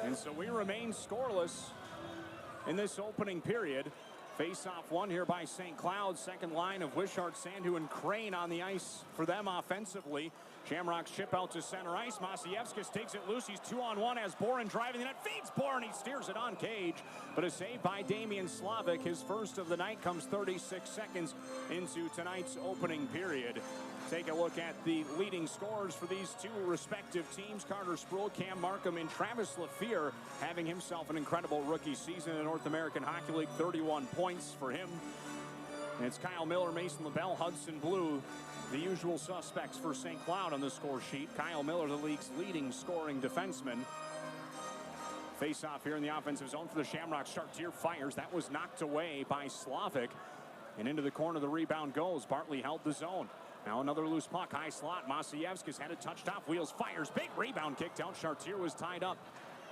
And so we remain scoreless in this opening period. Face-off one here by St. Cloud. Second line of Wishart, Sandhu, and Crane on the ice for them offensively. Shamrocks chip out to center ice. Maciejewskis takes it loose. He's 2-on-1 as Boren driving the net. Feeds Boren. He steers it on cage. But a save by Damian Slavic. His first of the night comes 36 seconds into tonight's opening period. Take a look at the leading scorers for these two respective teams. Carter Sproul, Cam Markham, and Travis Lafleur having himself an incredible rookie season in the North American Hockey League. 31 points for him. And it's Kyle Miller, Mason LaBelle, Hudson Blue, the usual suspects for St. Cloud on the score sheet. Kyle Miller, the league's leading scoring defenseman. Face-off here in the offensive zone for the Shamrocks. Chartier fires. That was knocked away by Slavic. And into the corner, the rebound goes. Bartley held the zone. Now another loose puck, high slot. Maciejewskis had it touched off, wheels, fires, big rebound, kicked out. Chartier was tied up.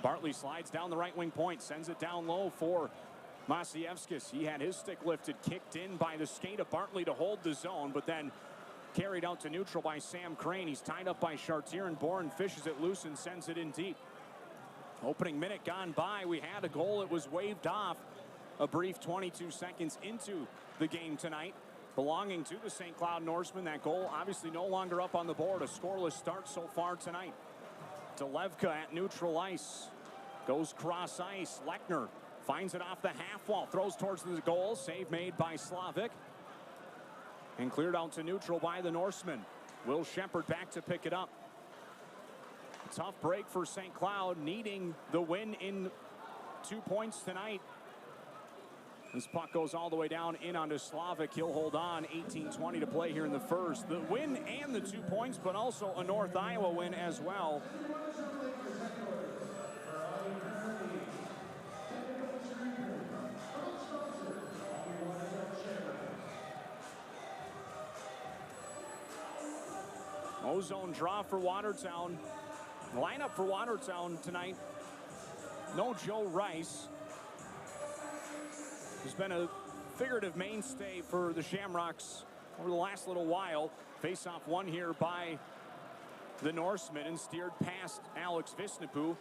Bartley slides down the right wing point, sends it down low for Maciejewskis. He had his stick lifted, kicked in by the skate of Bartley to hold the zone, but then carried out to neutral by Sam Crane. He's tied up by Chartier, and Boren fishes it loose and sends it in deep. Opening minute gone by. We had a goal. It was waved off a brief 22 seconds into the game tonight, belonging to the St. Cloud Norsemen. That goal obviously no longer up on the board. A scoreless start so far tonight. Delevka at neutral ice. Goes cross ice. Lechner finds it off the half wall. Throws towards the goal. Save made by Slavic. And cleared out to neutral by the Norsemen. Will Shepard back to pick it up. Tough break for St. Cloud, needing the win in 2 points tonight. This puck goes all the way down in onto Slavic. He'll hold on. 18:20 to play here in the first. The win and the 2 points, but also a North Iowa win as well. Ozone draw for Watertown. Lineup for Watertown tonight. No Joe Rice. Who's been a figurative mainstay for the Shamrocks over the last little while. Face-off one here by the Norsemen and steered past Alex Visnapu.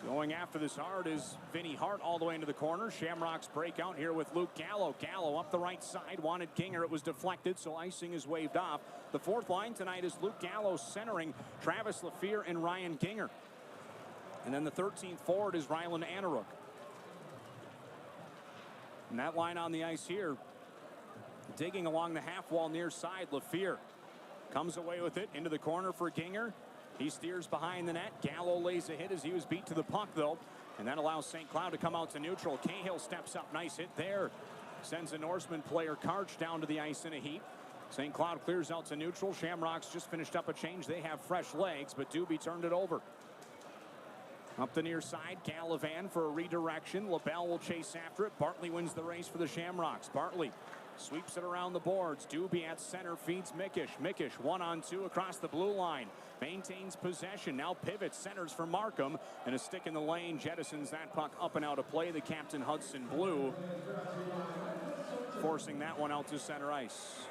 Going after this hard is Vinny Hart all the way into the corner. Shamrocks break out here with Luke Gallo. Gallo up the right side, wanted Ginger. It was deflected, so icing is waved off. The fourth line tonight is Luke Gallo centering Travis Lafleur and Ryan Ginger. And then the 13th forward is Ryland Anarook. And that line on the ice here, digging along the half wall near side. Lafleur comes away with it into the corner for Ginger. He steers behind the net. Gallo lays a hit as he was beat to the puck, though. And that allows St. Cloud to come out to neutral. Cahill steps up. Nice hit there. Sends a Norseman player, Karch, down to the ice in a heap. St. Cloud clears out to neutral. Shamrocks just finished up a change. They have fresh legs, but Doobie turned it over. Up the near side, Gallivan for a redirection. LaBelle will chase after it. Bartley wins the race for the Shamrocks. Bartley sweeps it around the boards. Doobie at center feeds Mickish. Mickish 1-on-2 across the blue line. Maintains possession. Now pivots, centers for Markham. And a stick in the lane jettisons that puck up and out of play. The captain, Hudson Blue, forcing that one out to center ice.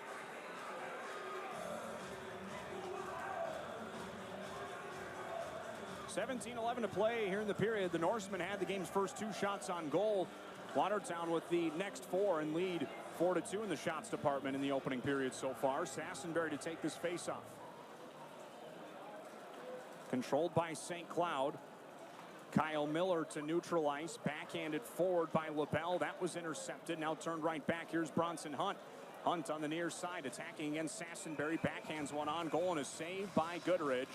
.11 to play here in the period. The Norsemen had the game's first 2 shots on goal. Watertown with the next 4 and lead 4-2 in the shots department in the opening period so far. Sassenberry to take this faceoff. Controlled by St. Cloud. Kyle Miller to neutral ice. Backhanded forward by LaBelle. That was intercepted. Now turned right back. Here's Bronson Hunt. Hunt on the near side attacking against Sassenberry. Backhands one on goal and a save by Goodrich,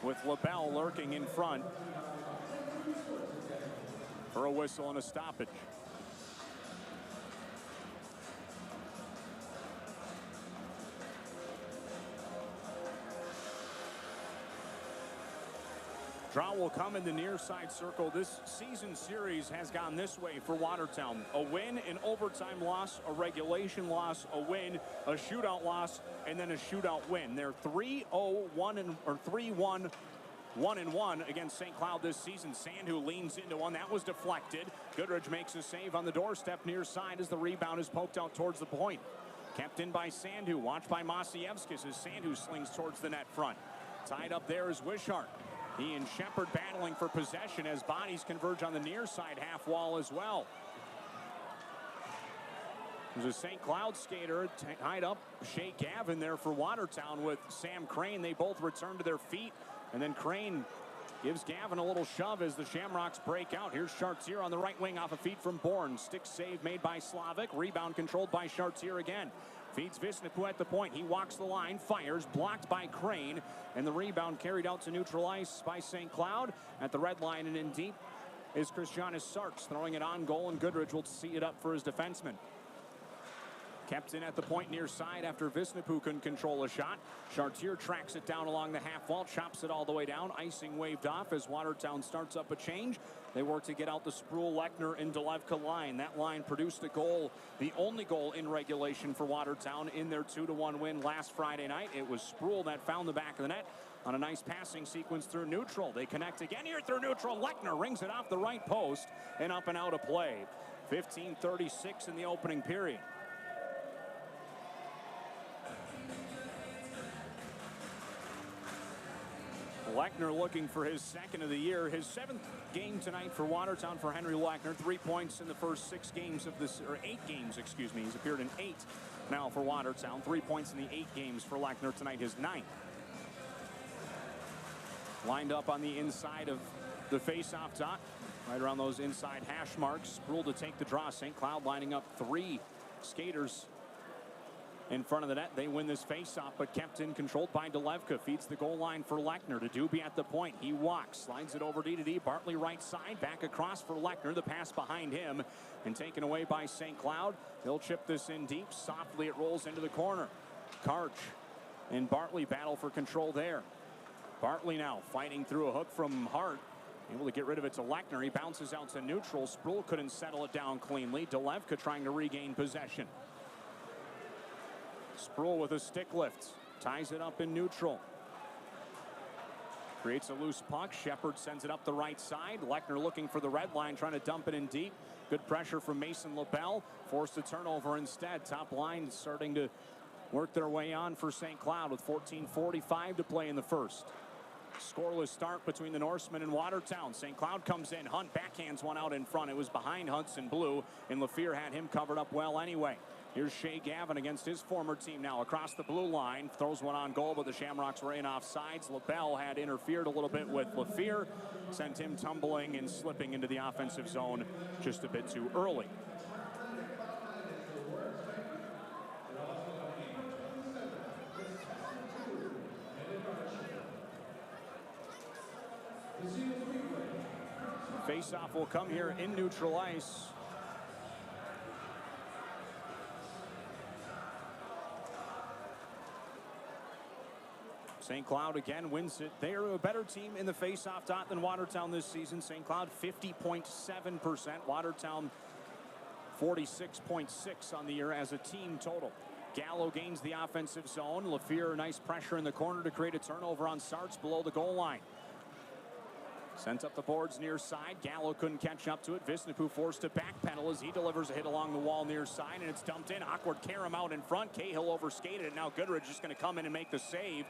with LaBelle lurking in front for a whistle and a stoppage. Draw will come in the near side circle. This season series has gone this way for Watertown. A win, an overtime loss, a regulation loss, a win, a shootout loss, and then a shootout win. They're 3-0-1 or 3-1 1-1 against St. Cloud this season. Sandhu leans into one. That was deflected. Goodrich makes a save on the doorstep near side as the rebound is poked out towards the point. Kept in by Sandhu. Watched by Maciejewskis as Sandhu slings towards the net front. Tied up there is Wishart. He and Shepard battling for possession as bodies converge on the near side half wall as well. There's a St. Cloud skater tied up, Shea Gavin there for Watertown with Sam Crane. They both return to their feet, and then Crane gives Gavin a little shove as the Shamrocks break out. Here's Chartier on the right wing off a feed from Bourne. Stick save made by Slavic. Rebound controlled by Chartier again. Feeds Visnepu at the point. He walks the line, fires, blocked by Crane, and the rebound carried out to neutral ice by St. Cloud. At the red line and in deep is Christianis Sarks throwing it on goal, and Goodrich will see it up for his defenseman. Kept in at the point near side after Visnepu couldn't control a shot. Chartier tracks it down along the half wall, chops it all the way down. Icing waved off as Watertown starts up a change. They work to get out the Sproul, Lechner, and Delevka line. That line produced a goal, the only goal in regulation for Watertown in their 2-1 win last Friday night. It was Sproul that found the back of the net on a nice passing sequence through neutral. They connect again here through neutral. Lechner rings it off the right post and up and out of play. 15:36 in the opening period. Lechner looking for his second of the year. His 7th game tonight for Watertown for Henry Lechner. 3 points in the first 6 games of this, or 8 games, excuse me. He's appeared in 8 now for Watertown. 3 points in the 8 games for Lechner tonight, his 9th. Lined up on the inside of the face-off dot, right around those inside hash marks. Sproul to take the draw. St. Cloud lining up 3 skaters in front of the net. They win this face-off, but kept in, controlled by Delevka. Feeds the goal line for Lechner. To Doobie at the point. He walks, slides it over D. Bartley right side, back across for Lechner. The pass behind him and taken away by St. Cloud. They'll chip this in deep. Softly it rolls into the corner. Karch and Bartley battle for control there. Bartley now fighting through a hook from Hart. Able to get rid of it to Lechner. He bounces out to neutral. Sproul couldn't settle it down cleanly. Delevka trying to regain possession. Sproul with a stick lift. Ties it up in neutral. Creates a loose puck. Shepard sends it up the right side. Lechner looking for the red line, trying to dump it in deep. Good pressure from Mason LaBelle. Forced a turnover instead. Top line starting to work their way on for St. Cloud with 14:45 to play in the first. Scoreless start between the Norsemen and Watertown. St. Cloud comes in. Hunt backhands one out in front. It was behind Hudson Blue, and LaFleur had him covered up well anyway. Here's Shea Gavin against his former team now across the blue line. Throws one on goal, but the Shamrocks were in offsides. LaBelle had interfered a little bit with LaFleur. Sent him tumbling and slipping into the offensive zone just a bit too early. Face-off will come here in neutral ice. St. Cloud again wins it. They are a better team in the face-off dot than Watertown this season. St. Cloud 50.7%. Watertown 46.6 on the year as a team total. Gallo gains the offensive zone. LaFleur, nice pressure in the corner to create a turnover on Sarts below the goal line. Sent up the boards near side. Gallo couldn't catch up to it. Visnepu forced to backpedal as he delivers a hit along the wall near side, and it's dumped in. Awkward Karam out in front. Cahill overskated it. Now Goodrich is going to come in and make the save.